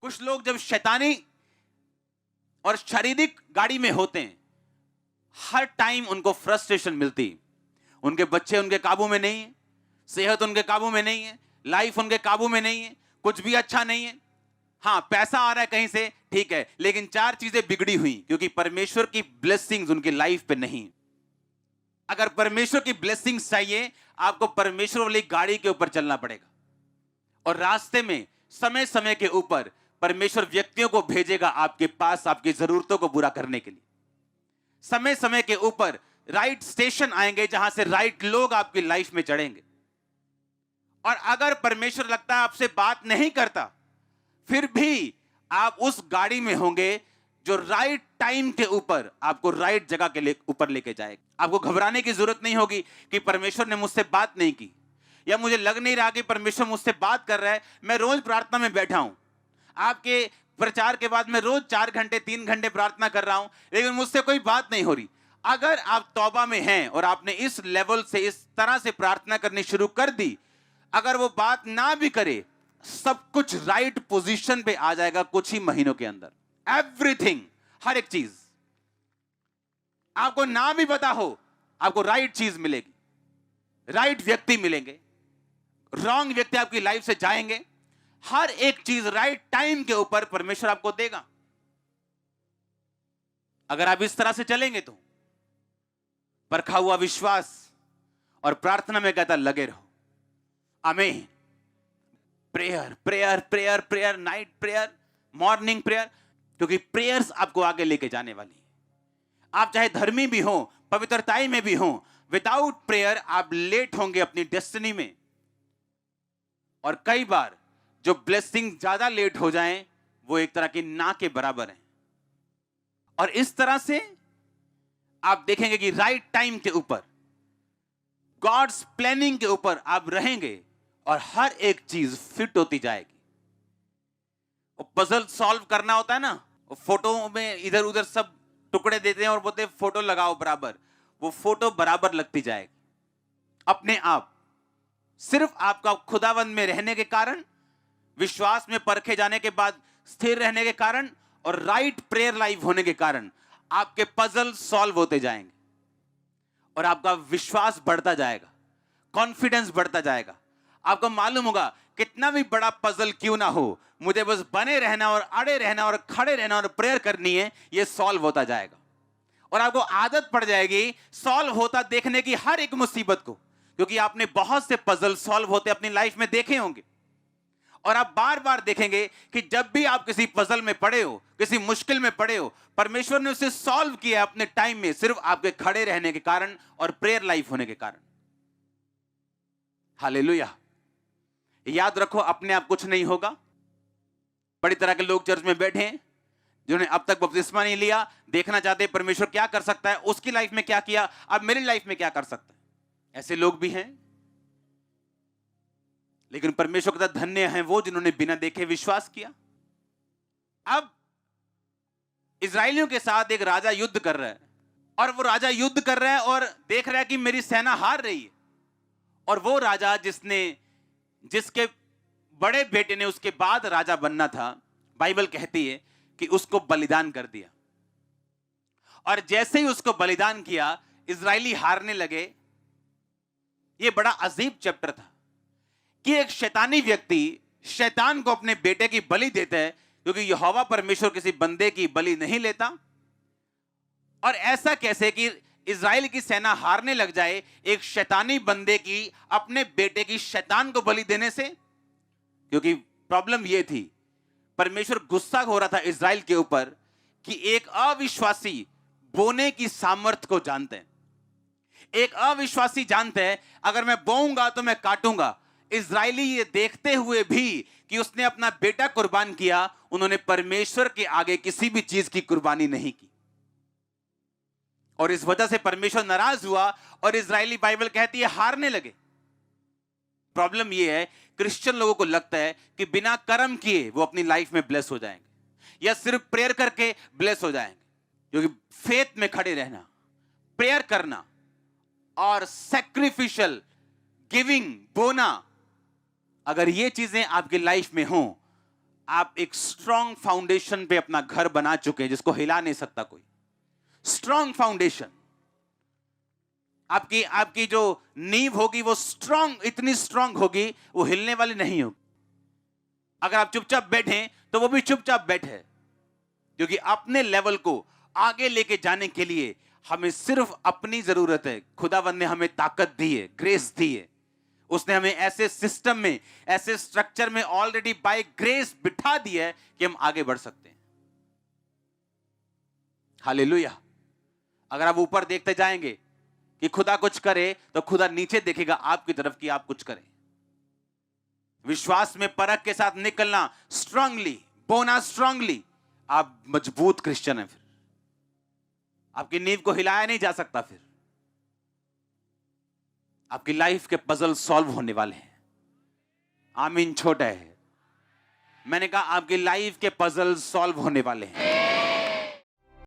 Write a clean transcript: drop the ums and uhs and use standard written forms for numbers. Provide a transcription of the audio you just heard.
कुछ लोग जब शैतानी और शारीरिक गाड़ी में होते हैं, हर टाइम उनको फ्रस्ट्रेशन मिलती। उनके बच्चे उनके काबू में नहीं है, सेहत उनके काबू में नहीं है, लाइफ उनके काबू में नहीं है, कुछ भी अच्छा नहीं है। हाँ, पैसा आ रहा है कहीं से, ठीक है, लेकिन चार चीजें बिगड़ी हुई क्योंकि परमेश्वर की ब्लेसिंग्स उनकी लाइफ पे नहीं। अगर परमेश्वर की ब्लेसिंग्स चाहिए, आपको परमेश्वर वाली गाड़ी के ऊपर चलना पड़ेगा। और रास्ते में समय समय के ऊपर परमेश्वर व्यक्तियों को भेजेगा आपके पास आपकी जरूरतों को पूरा करने के लिए। समय समय के ऊपर राइट स्टेशन आएंगे जहां से राइट लोग आपकी लाइफ में चढ़ेंगे। और अगर परमेश्वर लगता है आपसे बात नहीं करता, फिर भी आप उस गाड़ी में होंगे जो राइट टाइम के ऊपर आपको राइट जगह के ऊपर लेके जाएगा। आपको घबराने की जरूरत नहीं होगी कि परमेश्वर ने मुझसे बात नहीं की, या मुझे लग नहीं रहा कि परमेश्वर मुझसे बात कर रहा है। मैं रोज प्रार्थना में बैठा हूं, आपके प्रचार के बाद मैं रोज 4 घंटे 3 घंटे प्रार्थना कर रहा हूं, लेकिन मुझसे कोई बात नहीं हो रही। अगर आप तौबा में हैं और आपने इस लेवल से, इस तरह से प्रार्थना करनी शुरू कर दी, अगर वो बात ना भी करे, सब कुछ राइट पोजीशन पे आ जाएगा कुछ ही महीनों के अंदर। एवरीथिंग, हर एक चीज आपको ना भी पता हो, आपको राइट चीज मिलेगी, राइट व्यक्ति मिलेंगे, रॉन्ग व्यक्ति आपकी लाइफ से जाएंगे। हर एक चीज राइट टाइम के ऊपर परमेश्वर आपको देगा। अगर आप इस तरह से चलेंगे तो परखा हुआ विश्वास और प्रार्थना में कहता लगे रहो। आमीन। Prayer prayer prayer prayer, night prayer, morning prayer, क्योंकि प्रेयर्स आपको आगे लेके जाने वाली है। आप चाहे धर्मी भी हो, पवित्रताई में भी हो, विदाउट प्रेयर आप लेट होंगे अपनी डेस्टिनी में। और कई बार जो ब्लेसिंग ज्यादा लेट हो जाएं, वो एक तरह की ना के बराबर है। और इस तरह से आप देखेंगे कि राइट टाइम के ऊपर, गॉड्स प्लानिंग के ऊपर आप रहेंगे और हर एक चीज फिट होती जाएगी। वो पजल सॉल्व करना होता है ना, वो फोटो में इधर उधर सब टुकड़े देते हैं और बोलते हैं फोटो लगाओ बराबर, वो फोटो बराबर लगती जाएगी अपने आप। सिर्फ आपका खुदावंद में रहने के कारण, विश्वास में परखे जाने के बाद स्थिर रहने के कारण और राइट प्रेयर लाइफ होने के कारण आपके पजल सॉल्व होते जाएंगे और आपका विश्वास बढ़ता जाएगा, कॉन्फिडेंस बढ़ता जाएगा। आपको मालूम होगा कितना भी बड़ा पजल क्यों ना हो, मुझे बस बने रहना और अड़े रहना और खड़े रहना और प्रेयर करनी है, ये सॉल्व होता जाएगा। और आपको आदत पड़ जाएगी सॉल्व होता देखने की हर एक मुसीबत को, क्योंकि आपने बहुत से पजल सॉल्व होते अपनी लाइफ में देखे होंगे। और आप बार बार देखेंगे कि जब भी आप किसी पजल में पड़े हो, किसी मुश्किल में पड़े हो, परमेश्वर ने उसे सॉल्व किया अपने टाइम में, सिर्फ आपके खड़े रहने के कारण और प्रेयर लाइफ होने के कारण। हालेलुया। याद रखो, अपने आप कुछ नहीं होगा। बड़ी तरह के लोग चर्च में बैठे हैं जिन्होंने अब तक बपतिस्मा नहीं लिया, देखना चाहते परमेश्वर क्या कर सकता है, उसकी लाइफ में क्या किया, अब मेरी लाइफ में क्या कर सकता है। ऐसे लोग भी हैं। लेकिन परमेश्वर का धन्य हैं वो जिन्होंने बिना देखे विश्वास किया। अब इजरायलियों के साथ एक राजा युद्ध कर रहा है, और वो राजा युद्ध कर रहा है और देख रहा है कि मेरी सेना हार रही है। और वो राजा जिसके बड़े बेटे ने उसके बाद राजा बनना था, बाइबल कहती है कि उसको बलिदान कर दिया। और जैसे ही उसको बलिदान किया, इजरायली हारने लगे। ये बड़ा अजीब चैप्टर था कि एक शैतानी व्यक्ति शैतान को अपने बेटे की बलि देता है, क्योंकि यहोवा परमेश्वर किसी बंदे की बलि नहीं लेता। और ऐसा कैसे कि इजराइल की सेना हारने लग जाए एक शैतानी बंदे की अपने बेटे की शैतान को बलि देने से? क्योंकि प्रॉब्लम यह थी, परमेश्वर गुस्सा हो रहा था इजराइल के ऊपर कि एक अविश्वासी बोने की सामर्थ्य को जानते हैं। एक अविश्वासी जानते हैं अगर मैं बोऊंगा तो मैं काटूंगा। इजरायली ये देखते हुए भी कि उसने अपना बेटा कुर्बान किया, उन्होंने परमेश्वर के आगे किसी भी चीज की कुर्बानी नहीं की। और इस वजह से परमेश्वर नाराज हुआ और इजरायली, बाइबल कहती है, हारने लगे। प्रॉब्लम यह है, क्रिश्चियन लोगों को लगता है कि बिना कर्म किए वो अपनी लाइफ में ब्लेस हो जाएंगे, या सिर्फ प्रेयर करके ब्लेस हो जाएंगे। क्योंकि फेथ में खड़े रहना, प्रेयर करना और सैक्रिफिशियल गिविंग, बोना, अगर ये चीजें आपकी लाइफ में हो, आप एक स्ट्रॉन्ग फाउंडेशन पे अपना घर बना चुके हैं जिसको हिला नहीं सकता कोई। स्ट्रॉन्ग फाउंडेशन, आपकी आपकी जो नींव होगी वो स्ट्रॉन्ग, इतनी स्ट्रॉन्ग होगी वो हिलने वाली नहीं होगी। अगर आप चुपचाप बैठे तो वो भी चुपचाप बैठे, क्योंकि अपने लेवल को आगे लेके जाने के लिए हमें सिर्फ अपनी जरूरत है। खुदावंद ने हमें ताकत दी है, ग्रेस दी है। उसने हमें ऐसे सिस्टम में, ऐसे स्ट्रक्चर में ऑलरेडी बाय ग्रेस बिठा दिया है कि हम आगे बढ़ सकते हैं। हालेलुया। अगर आप ऊपर देखते जाएंगे कि खुदा कुछ करे तो खुदा नीचे देखेगा आपकी तरफ कि आप कुछ करें। विश्वास में परख के साथ निकलना, स्ट्रांगली बोना, स्ट्रांगली, आप मजबूत क्रिश्चियन हैं। फिर आपकी नींव को हिलाया नहीं जा सकता। फिर आपकी लाइफ के पजल सॉल्व होने वाले हैं। आमीन। छोटा है, मैंने कहा आपकी लाइफ के पजल सॉल्व होने वाले हैं।